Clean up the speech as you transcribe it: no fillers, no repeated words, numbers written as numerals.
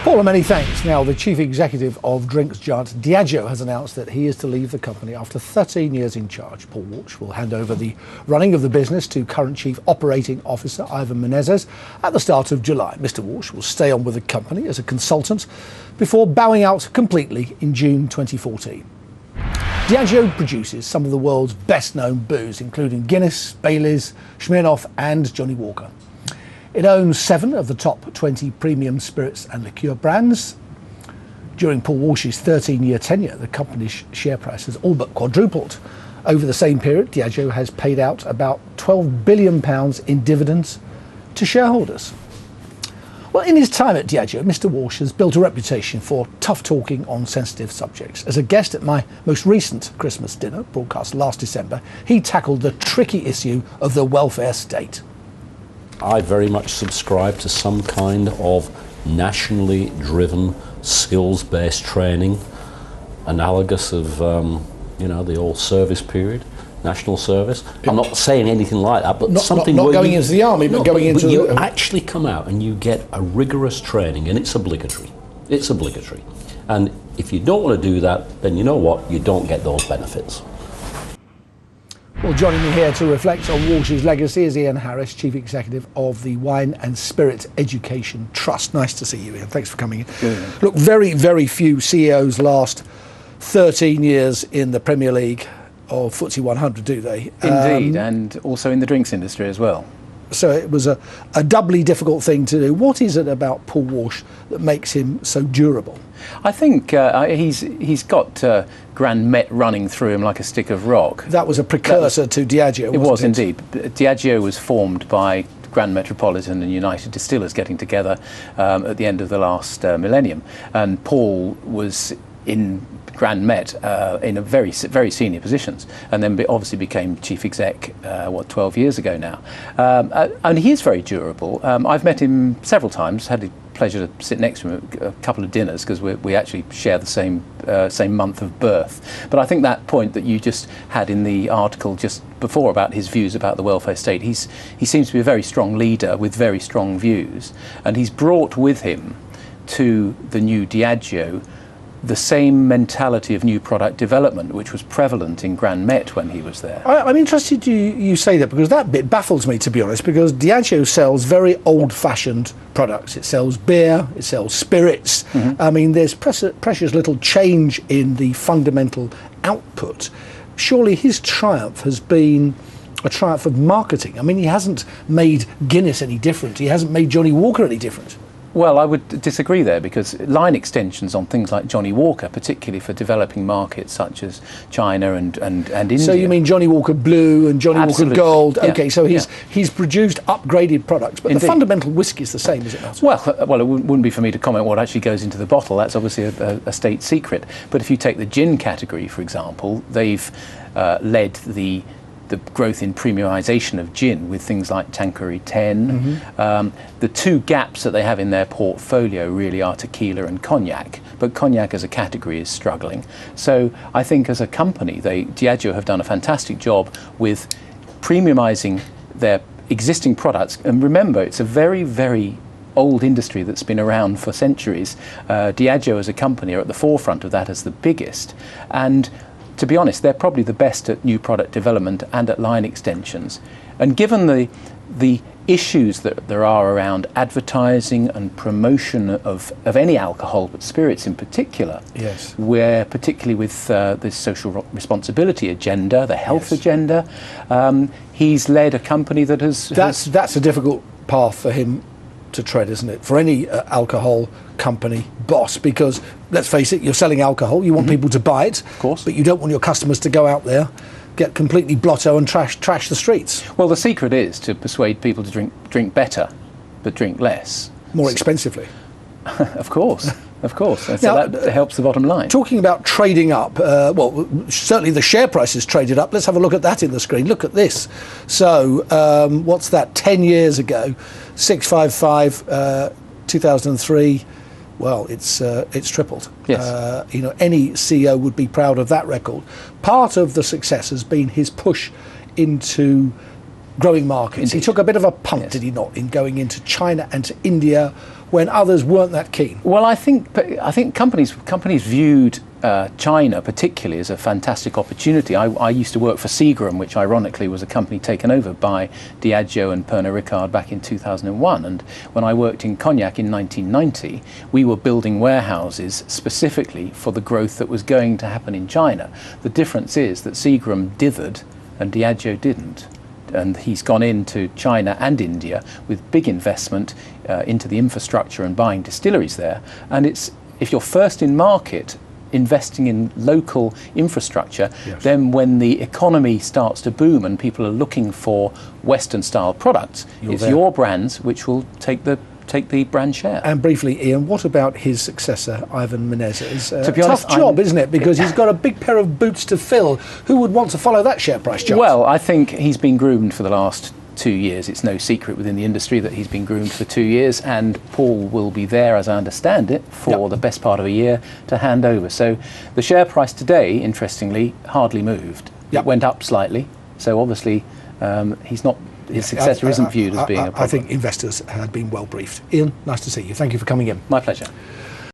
Paul, and many thanks. Now, the chief executive of drinks giant Diageo has announced that he is to leave the company after 13 years in charge. Paul Walsh will hand over the running of the business to current chief operating officer Ivan Menezes at the start of July. Mr. Walsh will stay on with the company as a consultant before bowing out completely in June 2014. Diageo produces some of the world's best-known booze, including Guinness, Baileys, Smirnoff and Johnnie Walker. It owns 7 of the top 20 premium spirits and liqueur brands. During Paul Walsh's 13-year tenure, the company's share price has all but quadrupled. Over the same period, Diageo has paid out about £12 billion in dividends to shareholders. Well, in his time at Diageo, Mr. Walsh has built a reputation for tough talking on sensitive subjects. As a guest at my most recent Christmas dinner, broadcast last December, he tackled the tricky issue of the welfare state. I very much subscribe to some kind of nationally driven, skills-based training, analogous of, the old service period, national service. I'm not saying anything like that, but something not where going into the army, but going into you actually come out and you get a rigorous training, and it's obligatory. It's obligatory. And if you don't want to do that, then you know what? You don't get those benefits. Well, joining me here to reflect on Walsh's legacy is Ian Harris, Chief Executive of the Wine and Spirits Education Trust. Nice to see you, Ian. Thanks for coming in. Good. Look, very, very few CEOs last 13 years in the Premier League or FTSE 100, do they? Indeed, and also in the drinks industry as well. So it was a doubly difficult thing to do. What is it about Paul Walsh that makes him so durable? I think he's got Grand Met running through him like a stick of rock. That was a precursor to Diageo, wasn't it? It was indeed. Diageo was formed by Grand Metropolitan and United Distillers getting together at the end of the last millennium. And Paul was in Grand Met in a very senior positions, and then obviously became chief exec 12 years ago now, and he is very durable. I've met him several times, had the pleasure to sit next to him at a couple of dinners because we actually share the same month of birth. But I think that point that you just had in the article just before about his views about the welfare state, he seems to be a very strong leader with very strong views, and he's brought with him to the new Diageo the same mentality of new product development which was prevalent in Grand Met when he was there. I'm interested you say that, because that bit baffles me, to be honest, because Diageo sells very old-fashioned products. It sells beer, it sells spirits. Mm-hmm. I mean, there's precious little change in the fundamental output. Surely his triumph has been a triumph of marketing. I mean, he hasn't made Guinness any different. He hasn't made Johnnie Walker any different. Well, I would disagree there, because line extensions on things like Johnnie Walker, particularly for developing markets such as China and India. So you mean Johnnie Walker Blue and Johnnie Absolutely. Walker Gold? Yeah. Okay, so he's produced upgraded products, but Indeed. The fundamental whiskey is the same, is it not? Well, it wouldn't be for me to comment what actually goes into the bottle. That's obviously a state secret. But if you take the gin category, for example, they've led the growth in premiumisation of gin with things like Tanqueray 10. Mm-hmm. The two gaps that they have in their portfolio really are tequila and cognac, but cognac as a category is struggling. So I think as a company, Diageo have done a fantastic job with premiumising their existing products. And remember, it's a very, very old industry that's been around for centuries. Diageo as a company are at the forefront of that as the biggest. And to be honest, they're probably the best at new product development and at line extensions. And given the issues that there are around advertising and promotion of any alcohol, but spirits in particular, yes, where particularly with the social responsibility agenda, the health yes. agenda, he's led a company that has... That's a difficult path for him to tread, isn't it, for any alcohol company boss, because let's face it, you're selling alcohol, you want mm-hmm. people to buy it, of course, but you don't want your customers to go out there, get completely blotto and trash the streets. Well, the secret is to persuade people to drink better, but drink less. More expensively. Of course. Of course, and so now, that helps the bottom line. Talking about trading up, certainly the share price has traded up. Let's have a look at that in the screen. Look at this. So, what's that? 10 years ago, 655, 2003. Well, it's tripled. Yes. Any CEO would be proud of that record. Part of the success has been his push into growing markets. He Indeed. took a bit of a punt, Yes. did he not, in going into China and to India when others weren't that keen? Well, I think companies viewed China particularly as a fantastic opportunity. I used to work for Seagram, which ironically was a company taken over by Diageo and Pernod Ricard back in 2001. And when I worked in Cognac in 1990, we were building warehouses specifically for the growth that was going to happen in China. The difference is that Seagram dithered and Diageo didn't. And he's gone into China and India with big investment into the infrastructure and buying distilleries there. And if you're first in market, investing in local infrastructure, Yes. then when the economy starts to boom and people are looking for Western style products, it's there. your brands which will take the brand share. And briefly, Ian, what about his successor, Ivan Menezes? To be honest, tough job, isn't it? Because he's got a big pair of boots to fill. Who would want to follow that share price chart? Well, I think he's been groomed for the last 2 years. It's no secret within the industry that he's been groomed for 2 years, and Paul will be there, as I understand it, for the best part of a year to hand over. So the share price today, interestingly, hardly moved. Yep. It went up slightly. So obviously, his successor isn't viewed as being a problem. I think investors had been well briefed. Ian, nice to see you. Thank you for coming in. My pleasure.